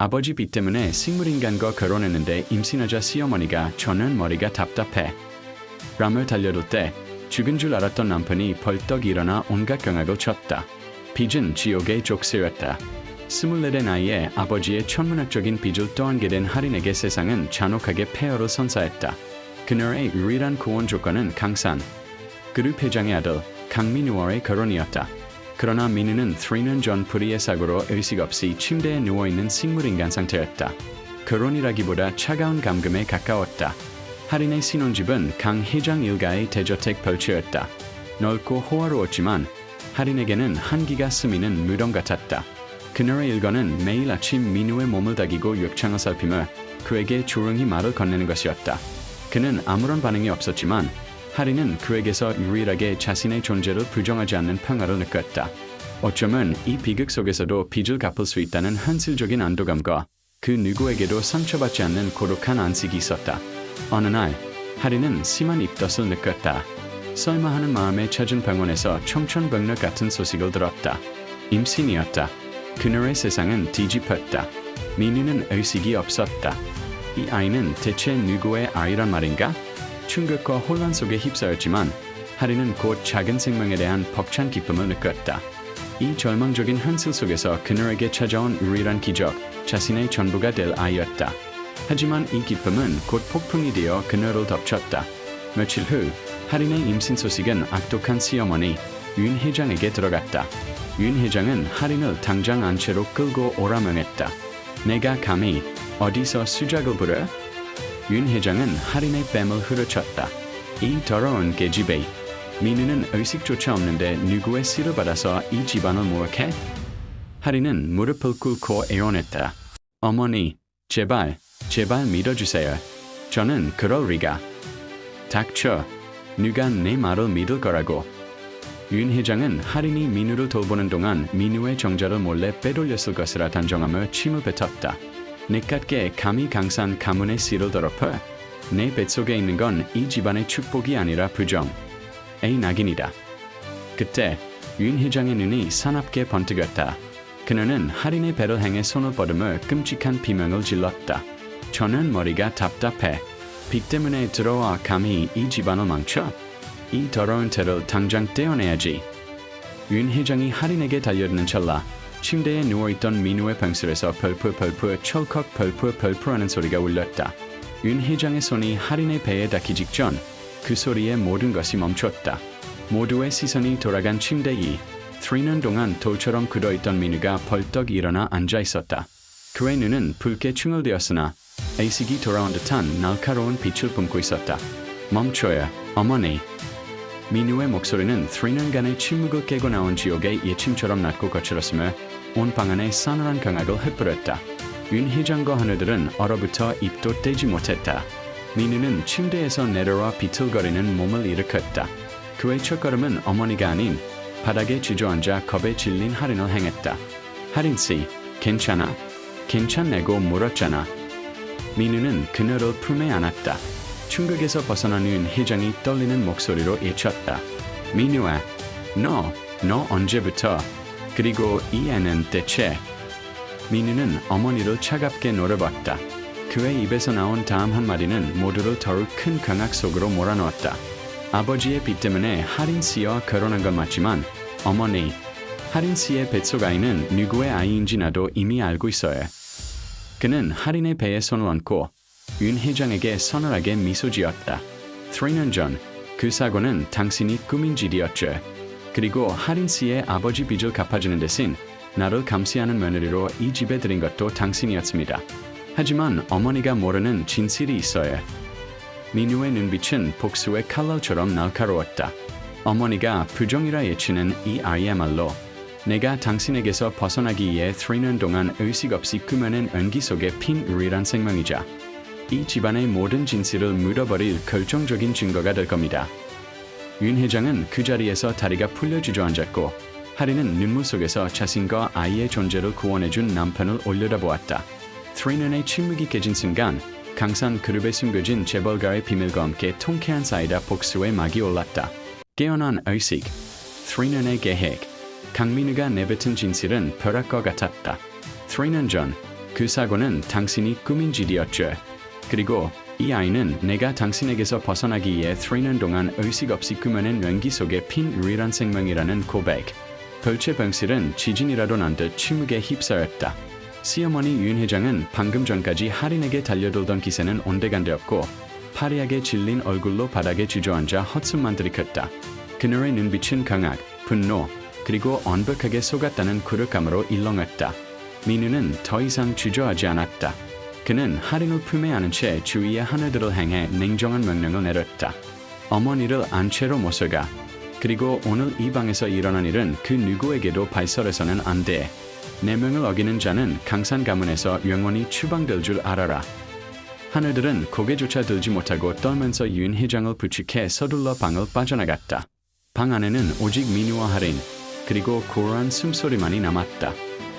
아버지 빚 때문에 식물인간과 결혼했는데 임신하자 시어머니가 저는 머리가 답답해 람을 달려들 때 죽은 줄 알았던 남편이 벌떡 일어나 온갖 경악을 쳤다. 빚은 지옥의 족쇄였다. 24의 나이에 아버지의 천문학적인 빚을 떠안게 된 할인에게 세상은 잔혹하게 폐허를 선사했다. 그녀의 유일한 구원 조건은 강산, 그룹 회장의 아들 강민우와의 결혼이었다. 그러나 민우는 3년 전 불의의 사고로 의식 없이 침대에 누워있는 식물인간 상태였다. 결혼이라기보다 차가운 감금에 가까웠다. 할인의 신혼집은 강 회장 일가의 대저택 별채였다. 넓고 호화로웠지만 할인에게는 한기가 스미는 무덤 같았다. 그녀의 일과는 매일 아침 민우의 몸을 다기고 욕창을 살피며 그에게 조용히 말을 건네는 것이었다. 그는 아무런 반응이 없었지만 할인은 그에게서 유일하게 자신의 존재를 부정하지 않는 평화를 느꼈다. 어쩌면 이 비극 속에서도 빚을 갚을 수 있다는 현실적인 안도감과 그 누구에게도 상처받지 않는 고독한 안식이 있었다. 어느 날 할인은 심한 입덧을 느꼈다. 설마 하는 마음에 찾은 병원에서 청천벽력 같은 소식을 들었다. 임신이었다. 그녀의 세상은 뒤집혔다. 민우는 의식이 없었다. 이 아이는 대체 누구의 아이란 말인가? 충격과 혼란 속에 휩싸였지만 할인은 곧 작은 생명에 대한 벅찬 기쁨을 느꼈다. 이 절망적인 현실 속에서 그녀에게 찾아온 유일한 기적, 자신의 전부가 될 아이였다. 하지만 이 기쁨은 곧 폭풍이 되어 그녀를 덮쳤다. 며칠 후 할인의 임신 소식은 악독한 시어머니 윤 회장에게 들어갔다. 윤 회장은 할인을 당장 안채로 끌고 오라 명했다. 내가 감히 어디서 수작을 부려? 윤 회장은 할인의 뺨을 후려쳤다. 이 더러운 계집애. 민우는 의식조차 없는데 누구의 씨를 받아서 이 집안을 모욕해? 할인은 무릎을 꿇고 애원했다. 어머니, 제발 믿어주세요. 저는 그럴 리가. 닥쳐. 누가 내 말을 믿을 거라고. 윤 회장은 할인이 민우를 돌보는 동안 민우의 정자를 몰래 빼돌렸을 것이라 단정하며 침을 뱉었다. 내깎게 감히 강산 가문의 씨를 더럽혀? 내 뱃속에 있는 건 이 집안의 축복이 아니라 부정. 에이 낙인이다. 그때 윤 회장의 눈이 사납게 번뜩였다. 그녀는 할인의 배를 향해 손을 뻗으며 끔찍한 비명을 질렀다. 저는 머리가 답답해. 빚 때문에 들어와 감히 이 집안을 망쳐? 이 더러운 태를 당장 떼어내야지. 윤 회장이 할인에게 달려드는 찰나 침대에 누워있던 민우의 병실에서 펄풀 철컥 펄풀 하는 소리가 울렸다. 윤 회장의 손이 할인의 배에 닿기 직전 그 소리에 모든 것이 멈췄다. 모두의 시선이 돌아간 침대 위. 3년 동안 돌처럼 굳어있던 민우가 벌떡 일어나 앉아있었다. 그의 눈은 붉게 충혈되었으나 의식이 돌아온 듯한 날카로운 빛을 뿜고 있었다. 멈춰요, 어머니. 민우의 목소리는 3년간의 침묵을 깨고 나온 지옥의 예침처럼 낮고 거칠었으며 온 방 안에 싸늘한 강악을 흩뿌렸다. 윤 회장과 하느들은 얼어붙어 입도 떼지 못했다. 민우는 침대에서 내려와 비틀거리는 몸을 일으켰다. 그의 첫걸음은 어머니가 아닌 바닥에 주저앉아 겁에 질린 할인을 향했다. 할인씨, 괜찮아? 괜찮냐고 물었잖아. 민우는 그녀를 품에 안았다. 충격에서 벗어난 윤 회장이 떨리는 목소리로 외쳤다. 민우야, 너 언제부터? 그리고 이 애는 대체? 민우는 어머니를 차갑게 노려봤다. 그의 입에서 나온 다음 한마디는 모두를 더욱 큰 강악 속으로 몰아넣었다. 아버지의 빚 때문에 할인 씨와 결혼한 건 맞지만 어머니, 할인 씨의 뱃속 아이는 누구의 아이인지 나도 이미 알고 있어요. 그는 할인의 배에 손을 얹고 윤 회장에게 서늘하게 미소 지었다. 3년 전 그 사고는 당신이 꾸민 짓이었죠. 그리고 할인 씨의 아버지 빚을 갚아주는 대신 나를 감시하는 며느리로 이 집에 들인 것도 당신이었습니다. 하지만 어머니가 모르는 진실이 있어요. 민우의 눈빛은 복수의 칼날처럼 날카로웠다. 어머니가 부정이라 예치는 이 아이야말로 내가 당신에게서 벗어나기 위해 3년 동안 의식 없이 꾸며낸 연기 속에 핀 유일한 생명이자 이 집안의 모든 진실을 묻어버릴 결정적인 증거가 될 겁니다. 윤 회장은 그 자리에서 다리가 풀려 주저앉았고 할인은 눈물 속에서 자신과 아이의 존재를 구원해준 남편을 올려다보았다. 3년의 침묵이 깨진 순간 강산 그룹에 숨겨진 재벌가의 비밀과 함께 통쾌한 사이다 복수의 막이 올랐다. 깨어난 의식, 3년의 계획, 강민우가 내뱉은 진실은 벼락과 같았다. 3년 전 그 사고는 당신이 꾸민 짓이었죠. 그리고 이 아이는 내가 당신에게서 벗어나기 위해 3년 동안 의식 없이 꾸며낸 연기 속에 핀 유일한 생명이라는 고백. 별채 병실은 지진이라도 난 듯 침묵에 휩싸였다. 시어머니 윤 회장은 방금 전까지 할인에게 달려들던 기세는 온데간데 없고 파리하게 질린 얼굴로 바닥에 주저앉아 헛숨만 들이켰다. 그녀의 눈빛은 강악, 분노, 그리고 언벽하게 속았다는 굴욕감으로 일렁였다. 민우는 더 이상 주저하지 않았다. 그는 할인을 품에 안은 채 주위의 하늘들을 향해 냉정한 명령을 내렸다. 어머니를 안채로 모셔가. 그리고 오늘 이 방에서 일어난 일은 그 누구에게도 발설해서는 안 돼. 내 명을 어기는 자는 강산 가문에서 영원히 추방될 줄 알아라. 하늘들은 고개조차 들지 못하고 떨면서 윤 회장을 부축해 서둘러 방을 빠져나갔다. 방 안에는 오직 민우와 할인, 그리고 고요한 숨소리만이 남았다.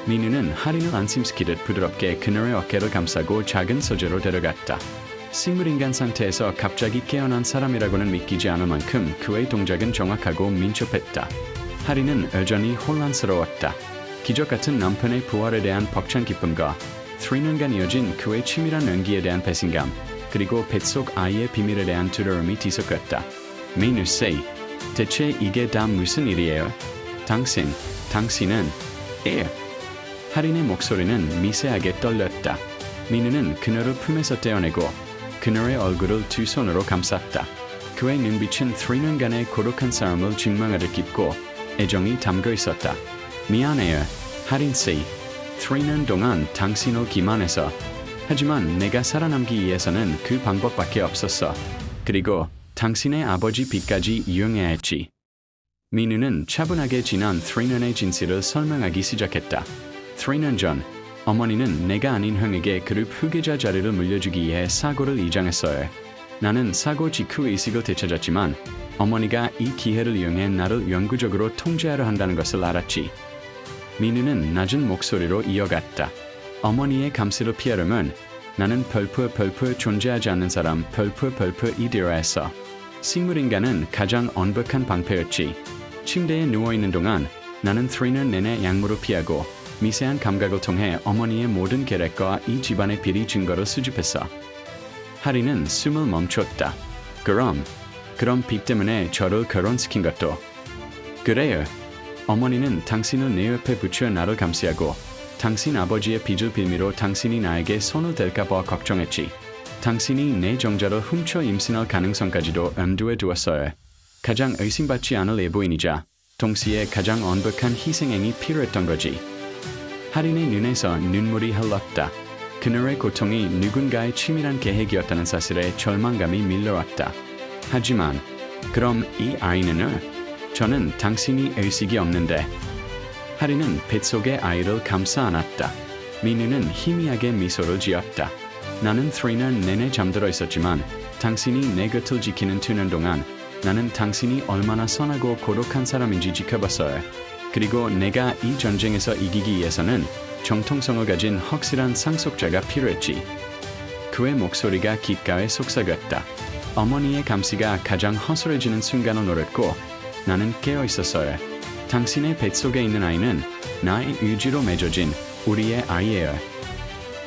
민우는 할인을 안심시키듯 부드럽게 그녀의 어깨를 감싸고 작은 서재로 데려갔다. 식물인간 상태에서 갑자기 깨어난 사람이라고는 믿기지 않을 만큼 그의 동작은 정확하고 민첩했다. 할인은 여전히 혼란스러웠다. 기적같은 남편의 부활에 대한 벅찬 기쁨과 3년간 이어진 그의 치밀한 연기에 대한 배신감, 그리고 뱃속 아이의 비밀에 대한 두려움이 뒤섞였다. 민우 씨, 대체 이게 다 무슨 일이에요? 당신은 할인의 목소리는 미세하게 떨렸다. 민우는 그녀를 품에서 떼어내고 그녀의 얼굴을 두 손으로 감쌌다. 그의 눈빛은 3년간의 고독한 싸움을 증명하듯 깊고 애정이 담겨 있었다. 미안해요, 할인 씨. 3년 동안 당신을 기만해서. 하지만 내가 살아남기 위해서는 그 방법밖에 없었어. 그리고 당신의 아버지 빚까지 이용해야 했지. 민우는 차분하게 지난 3년의 진실을 설명하기 시작했다. 3년 전, 어머니는 내가 아닌 형에게 그룹 후계자 자리를 물려주기 위해 사고를 이장했어요. 나는 사고 직후 의식을 되찾았지만 어머니가 이 기회를 이용해 나를 영구적으로 통제하려 한다는 것을 알았지. 민우는 낮은 목소리로 이어갔다. 어머니의 감시를 피하려면 나는 별프 존재하지 않는 사람 별프이 되어야 했어. 식물인간은 가장 언벽한 방패였지. 침대에 누워있는 동안 나는 3년 내내 약물을 피하고 미세한 감각을 통해 어머니의 모든 계략과 이 집안의 비리 증거를 수집했어. 할인은 숨을 멈췄다. 그럼 빚 때문에 저를 결혼시킨 것도. 그래요. 어머니는 당신을 내 옆에 붙여 나를 감시하고 당신 아버지의 빚을 빌미로 당신이 나에게 손을 댈까 봐 걱정했지. 당신이 내 정자를 훔쳐 임신할 가능성까지도 염두에 두었어요. 가장 의심받지 않을 예부인이자 동시에 가장 언벽한 희생행이 필요했던 거지. 할인의 눈에서 눈물이 흘렀다. 그녀의 고통이 누군가의 치밀한 계획이었다는 사실에 절망감이 밀려왔다. 하지만 그럼 이 아이는? 저는 당신이 의식이 없는데. 할인은 뱃속의 아이를 감싸 안았다. 민우는 희미하게 미소를 지었다. 나는 3년 내내 잠들어 있었지만 당신이 내 곁을 지키는 2년 동안 나는 당신이 얼마나 선하고 고독한 사람인지 지켜봤어요. 그리고 내가 이 전쟁에서 이기기 위해서는 정통성을 가진 확실한 상속자가 필요했지. 그의 목소리가 귓가에 속삭였다. 어머니의 감시가 가장 허술해지는 순간을 노렸고 나는 깨어 있었어요. 당신의 뱃속에 있는 아이는 나의 의지로 맺어진 우리의 아이예요.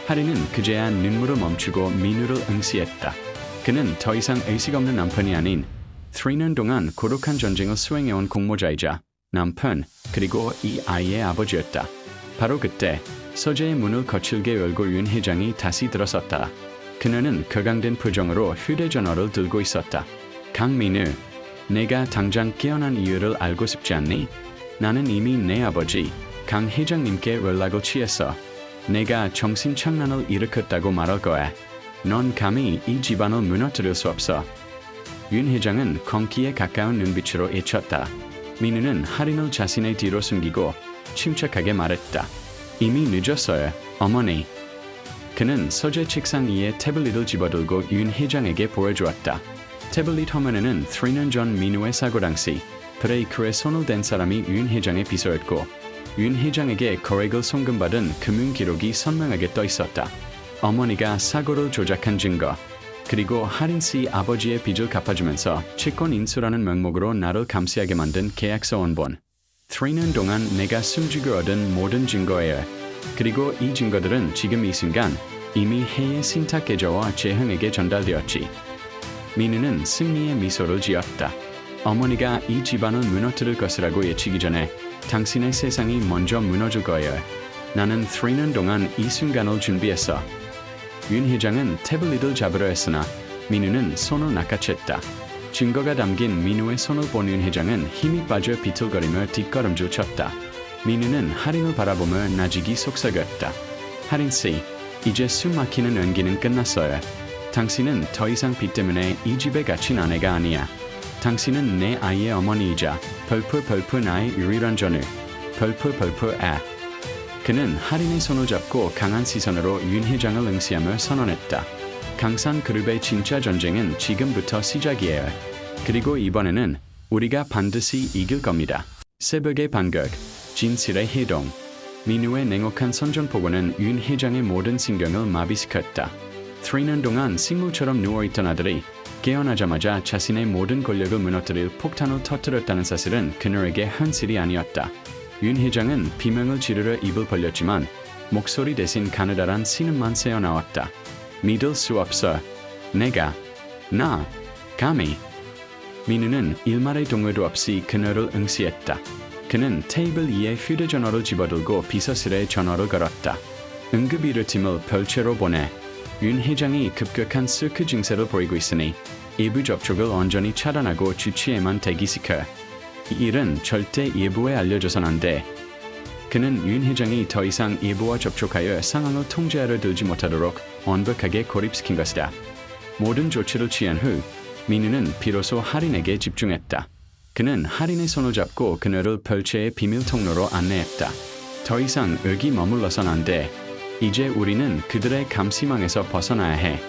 할인은 그제야 눈물을 멈추고 민우를 응시했다. 그는 더 이상 의식 없는 남편이 아닌 3년 동안 고독한 전쟁을 수행해온 공모자이자 남편, 그리고 이 아이의 아버지였다. 바로 그때 서재의 문을 거칠게 열고 윤 회장이 다시 들어섰다. 그녀는 격앙된 표정으로 휴대전화를 들고 있었다. 강민우, 내가 당장 깨어난 이유를 알고 싶지 않니? 나는 이미 내 아버지, 강 회장님께 연락을 취했어. 내가 정신착란을 일으켰다고 말할 거야. 넌 감히 이 집안을 무너뜨릴 수 없어. 윤 회장은 건기에 가까운 눈빛으로 외쳤다. 민우는 할인을 자신의 뒤로 숨기고 침착하게 말했다. 이미 늦었어요, 어머니. 그는 서재 책상 위에 태블릿을 집어들고 윤 회장에게 보여주었다. 태블릿 화면에는 3년 전 민우의 사고 당시 브레이크에 손을 댄 사람이 윤 회장의 비서였고 윤 회장에게 거액을 송금받은 금융 기록이 선명하게 떠 있었다. 어머니가 사고를 조작한 증거, 그리고 할인 씨 아버지의 빚을 갚아주면서 채권 인수라는 명목으로 나를 감시하게 만든 계약서 원본. 3년 동안 내가 숨지고 얻은 모든 증거예요. 그리고 이 증거들은 지금 이 순간 이미 해의 신탁 계좌와 재흥에게 전달되었지. 민우는 승리의 미소를 지었다. 어머니가 이 집안을 무너뜨릴 것이라고 예측이 전에 당신의 세상이 먼저 무너질 거예요. 나는 3년 동안 이 순간을 준비했어. 윤 회장은 태블릿을 잡으려 했으나 민우는 손을 낚아챘다. 증거가 담긴 민우의 손을 본 윤 회장은 힘이 빠져 비틀거리며 뒷걸음질 쳤다. 민우는 할인을 바라보며 나직이 속삭였다. 할인씨, 이제 숨 막히는 연기는 끝났어요. 당신은 더 이상 빚 때문에 이 집에 갇힌 아내가 아니야. 당신은 내 아이의 어머니이자 벌프 나의 유일한 전우. 벌프 아. 그는 할인의 손을 잡고 강한 시선으로 윤 회장을 응시하며 선언했다. 강산그룹의 진짜 전쟁은 지금부터 시작이에요. 그리고 이번에는 우리가 반드시 이길 겁니다. 새벽의 반격, 진실의 해동. 민우의 냉혹한 선전포고는 윤 회장의 모든 신경을 마비시켰다. 3년 동안 식물처럼 누워있던 아들이 깨어나자마자 자신의 모든 권력을 무너뜨릴 폭탄을 터뜨렸다는 사실은 그녀에게 현실이 아니었다. 윤 회장은 비명을 지르려 입을 벌렸지만 목소리 대신 가느다란 신음만 새어나왔다. 믿을 수 없어. 나, 감히. 민우는 일말의 동요도 없이 그녀를 응시했다. 그는 테이블 위에 휴대전화를 집어들고 비서실에 전화를 걸었다. 응급의료팀을 별채로 보내. 윤 회장이 급격한 실크 증세를 보이고 있으니 일부 접촉을 온전히 차단하고 주치에만 대기시켜. 이 일은 절대 일부에 알려져선 안 돼. 그는 윤 회장이 더 이상 일부와 접촉하여 상황을 통제하려 들지 못하도록 완벽하게 고립시킨 것이다. 모든 조치를 취한 후 민우는 비로소 할인에게 집중했다. 그는 할인의 손을 잡고 그녀를 별채의 비밀 통로로 안내했다. 더 이상 여기 머물러선 안 돼. 이제 우리는 그들의 감시망에서 벗어나야 해.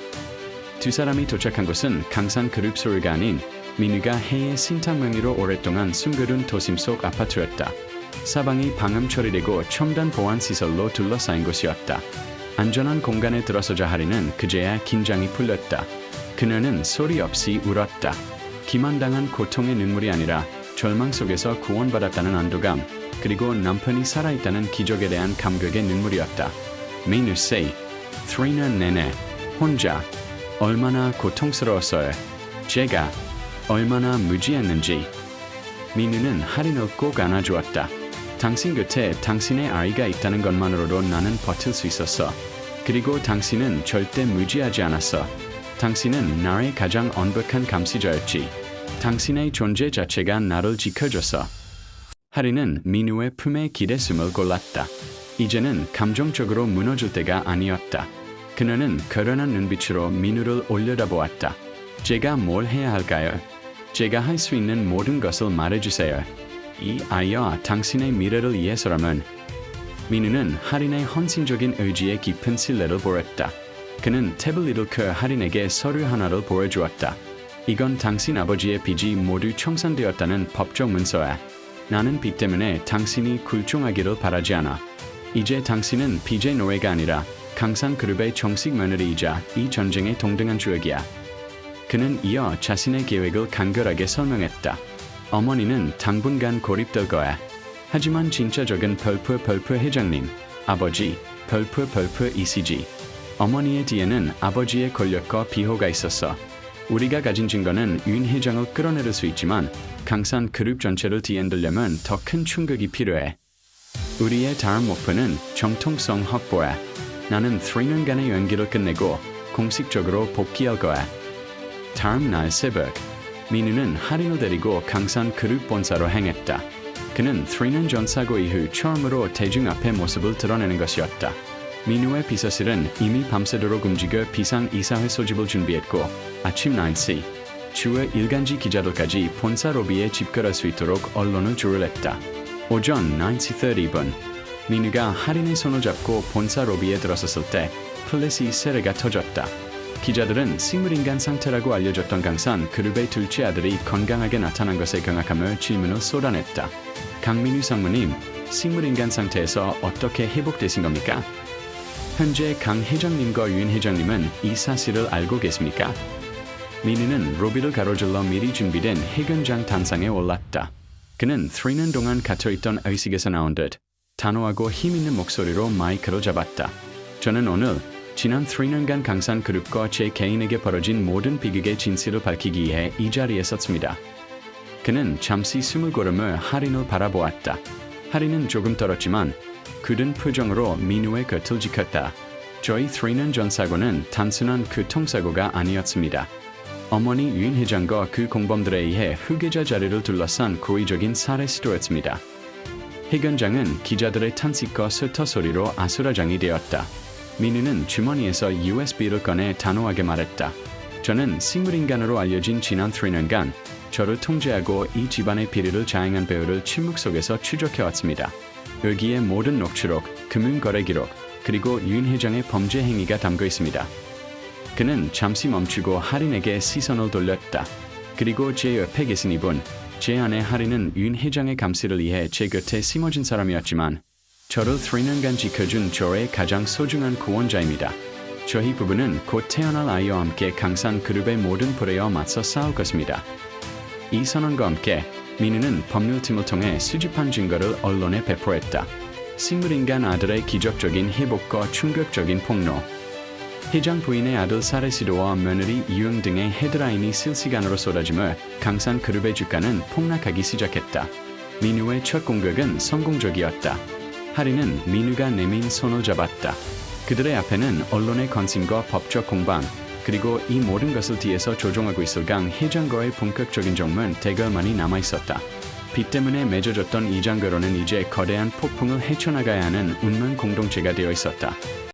두 사람이 도착한 곳은 강산그룹 소유가 아닌 민우가 해의 신탁 명의로 오랫동안 숨겨둔 도심 속 아파트였다. 사방이 방음 처리되고 첨단 보안 시설로 둘러싸인 곳이었다. 안전한 공간에 들어서자 할인은 그제야 긴장이 풀렸다. 그녀는 소리 없이 울었다. 기만당한 고통의 눈물이 아니라 절망 속에서 구원받았다는 안도감, 그리고 남편이 살아있다는 기적에 대한 감격의 눈물이었다. 민우 씨, 3년 내내 혼자 얼마나 고통스러웠어요. 제가 얼마나 무지했는지. 민우는 할인을 꼭 안아주었다. 당신 곁에 당신의 아이가 있다는 것만으로도 나는 버틸 수 있었어. 그리고 당신은 절대 무지하지 않았어. 당신은 나의 가장 완벽한 감시자였지. 당신의 존재 자체가 나를 지켜줬어. 할인은 민우의 품에 기대 숨을 골랐다. 이제는 감정적으로 무너질 때가 아니었다. 그녀는 거련한 눈빛으로 민우를 올려다보았다. 제가 뭘 해야 할까요? 제가 할 수 있는 모든 것을 말해주세요. 이 아이와 당신의 미래를 위해서라면. 민우는 할인의 헌신적인 의지에 깊은 신뢰를 보였다. 그는 태블릿을 켜 할인에게 서류 하나를 보여주었다. 이건 당신 아버지의 빚이 모두 청산되었다는 법적 문서야. 나는 빚 때문에 당신이 굴종하기를 바라지 않아. 이제 당신은 빚의 노예가 아니라 강산그룹의 정식 며느리이자 이 전쟁의 동등한 주역이야. 그는 이어 자신의 계획을 간결하게 설명했다. 어머니는 당분간 고립될 거야. 하지만 진짜적인 벌프 회장님, 아버지, 벌프 ECG. 어머니의 뒤에는 아버지의 권력과 비호가 있었어. 우리가 가진 증거는 윤 회장을 끌어내릴 수 있지만 강산그룹 전체를 뒤흔들려면 더 큰 충격이 필요해. 우리의 다음 목표는 정통성 확보야. 나는 3년간의 연기를 끝내고 공식적으로 복귀할 거야. 다음 날 새벽, 민우는 할인을 데리고 강산그룹 본사로 향했다. 그는 3년 전 사고 이후 처음으로 대중 앞에 모습을 드러내는 것이었다. 민우의 비서실은 이미 밤새도록 움직여 비상 이사회 소집을 준비했고 아침 9시, 주요 일간지 기자들까지 본사 로비에 집결할 수 있도록 언론을 조율했다. 오전 9시 30분, 민우가 할인의 손을 잡고 본사 로비에 들어섰을 때 플래시 세례가 터졌다. 기자들은 식물인간 상태라고 알려졌던 강산 그룹의 둘째 아들이 건강하게 나타난 것에 경악하며 질문을 쏟아냈다. 강민우 상무님, 식물인간 상태에서 어떻게 회복되신 겁니까? 현재 강 회장님과 윤 회장님은 이 사실을 알고 계십니까? 민우는 로비를 가로질러 미리 준비된 해견장 단상에 올랐다. 그는 3년 동안 갇혀있던 의식에서 나온 듯 단호하고 힘있는 목소리로 마이크를 잡았다. 저는 오늘 지난 3년간 강산그룹과 제 개인에게 벌어진 모든 비극의 진실을 밝히기 위해 이 자리에 섰습니다. 그는 잠시 숨을 고르며 하린을 바라보았다. 하린은 조금 떨었지만 굳은 표정으로 민우의 곁을 지켰다. 저희 3년 전 사고는 단순한 교통사고가 아니었습니다. 어머니 윤 회장과 그 공범들에 의해 후계자 자리를 둘러싼 고의적인 살해 시도였습니다. 해견장은 기자들의 탄식과 쇠터 소리로 아수라장이 되었다. 민우는 주머니에서 USB를 꺼내 단호하게 말했다. 저는 식물인간으로 알려진 지난 3년간 저를 통제하고 이 집안의 비리를 자행한 배우를 침묵 속에서 추적해왔습니다. 여기에 모든 녹취록, 금융거래 기록, 그리고 윤 회장의 범죄 행위가 담겨 있습니다. 그는 잠시 멈추고 하린에게 시선을 돌렸다. 그리고 제 옆에 계신 이분, 제 아내 하린은 윤 회장의 감시를 위해 제 곁에 심어진 사람이었지만 저를 3년간 지켜준 저의 가장 소중한 구원자입니다. 저희 부부는 곧 태어날 아이와 함께 강산그룹의 모든 불의와 맞서 싸울 것입니다. 이 선언과 함께 민우는 법률팀을 통해 수집한 증거를 언론에 배포했다. 식물인간 아들의 기적적인 회복과 충격적인 폭로, 회장 부인의 아들 살해 시도와 며느리 이용 등의 헤드라인이 실시간으로 쏟아지며 강산그룹의 주가는 폭락하기 시작했다. 민우의 첫 공격은 성공적이었다. 하린은 민우가 내민 손을 잡았다. 그들의 앞에는 언론의 관심과 법적 공방, 그리고 이 모든 것을 뒤에서 조종하고 있을 강 회장과의 본격적인 정문 대결만이 남아있었다. 빚 때문에 맺어졌던 이장 결혼은 이제 거대한 폭풍을 헤쳐나가야 하는 운명 공동체가 되어 있었다.